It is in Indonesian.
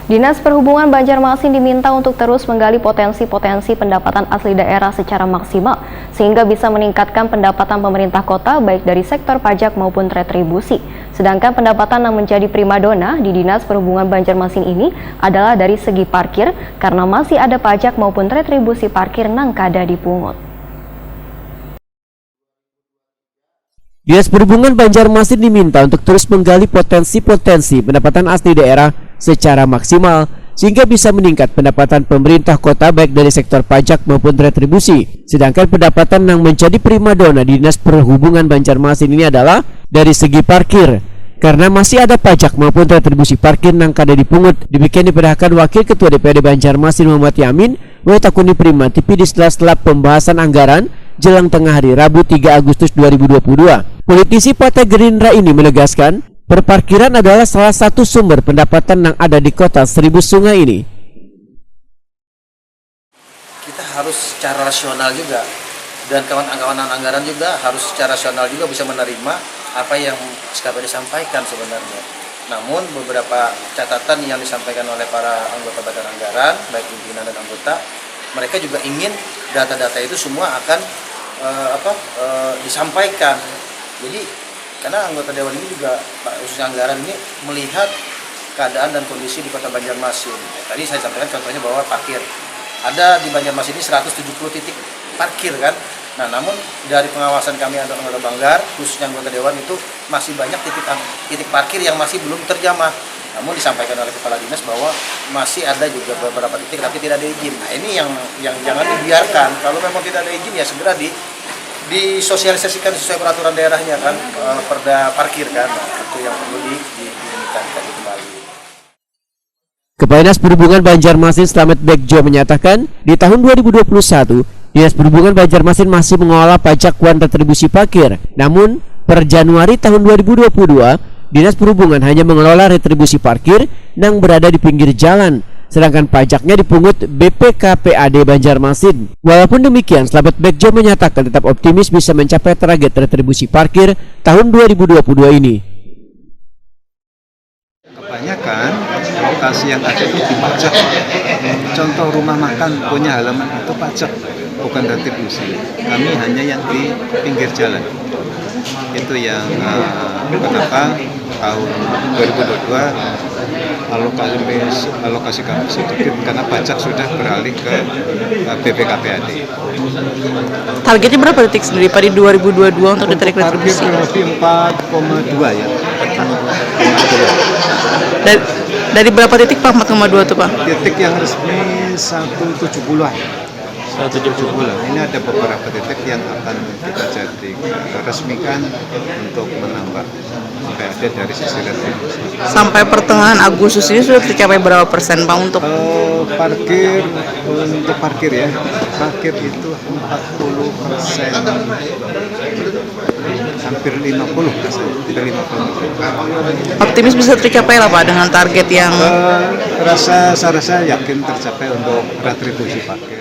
Dinas Perhubungan Banjarmasin diminta untuk terus menggali potensi-potensi pendapatan asli daerah secara maksimal, sehingga bisa meningkatkan pendapatan pemerintah kota baik dari sektor pajak maupun retribusi. Sedangkan pendapatan yang menjadi primadona di Dinas Perhubungan Banjarmasin ini adalah dari segi parkir, karena masih ada pajak maupun retribusi parkir nang kada dipungut. Dinas Perhubungan Banjarmasin diminta untuk terus menggali potensi-potensi pendapatan asli daerah secara maksimal sehingga bisa meningkat pendapatan pemerintah kota baik dari sektor pajak maupun retribusi. Sedangkan pendapatan yang menjadi primadona di Dinas Perhubungan Banjarmasin ini adalah dari segi parkir, karena masih ada pajak maupun retribusi parkir yang kada dipungut. Demikian diperhatikan Wakil Ketua DPRD Banjarmasin Muhammad Yamin Wetakuni Prima TV di sela-sela pembahasan anggaran jelang tengah hari Rabu 3 Agustus 2022. Politisi Partai Gerindra ini menegaskan perparkiran adalah salah satu sumber pendapatan yang ada di kota Seribu Sungai ini. Kita harus secara rasional juga, dan kawan-kawan anggaran juga harus secara rasional juga bisa menerima apa yang SKPD disampaikan sebenarnya. Namun beberapa catatan yang disampaikan oleh para anggota badan anggaran, baik pimpinan dan anggota, mereka juga ingin data-data itu semua akan disampaikan. Jadi karena anggota dewan ini juga, khususnya anggaran ini, melihat keadaan dan kondisi di kota Banjarmasin. Tadi saya sampaikan contohnya bahwa parkir ada di Banjarmasin ini 170 titik parkir kan. Nah, namun dari pengawasan kami anggota Banggar, khususnya anggota dewan, itu masih banyak titik parkir yang masih belum terjamah. Namun disampaikan oleh kepala dinas bahwa masih ada juga beberapa titik tapi tidak ada izin. Nah, ini yang jangan dibiarkan. Kalau memang tidak ada izin ya segera disosialisasikan sesuai peraturan daerahnya kan, perda parkir kan. Nah, itu yang perlu diingatkan kembali. Kepala Dinas Perhubungan Banjarmasin Slamet Bekjo menyatakan di tahun 2021 Dinas Perhubungan Banjarmasin masih mengelola pajak wan retribusi parkir. Namun per Januari tahun 2022 Dinas Perhubungan hanya mengelola retribusi parkir yang berada di pinggir jalan, sedangkan pajaknya dipungut BPKPAD Banjarmasin. Walaupun demikian, Slamet Bekjo menyatakan tetap optimis bisa mencapai target retribusi parkir tahun 2022 ini. Kebanyakan lokasi yang ada itu dipajak. Contoh rumah makan punya halaman itu pajak, bukan retribusi. Kami hanya yang di pinggir jalan. Itu yang kenapa tahun 2022 alokasi kami sedikit karena pajak sudah beralih ke BPKPAD. Targetnya berapa detik sendiri pada 2022 untuk ditarik retribusi? Target lebih 4,2 ya. Dari berapa titik Pak? 4,2 tuh Pak? Titik yang resmi 170-an. 170. Ini ada beberapa titik yang akan kita resmikan untuk menambah sampai ada dari sisi retribusi. Sampai pertengahan Agustus ini sudah tercapai berapa persen Pak untuk parkir? Untuk parkir ya, parkir itu 40%, hampir 50%. optimis bisa tercapai lah Pak dengan target yang saya rasa yakin tercapai untuk retribusi parkir.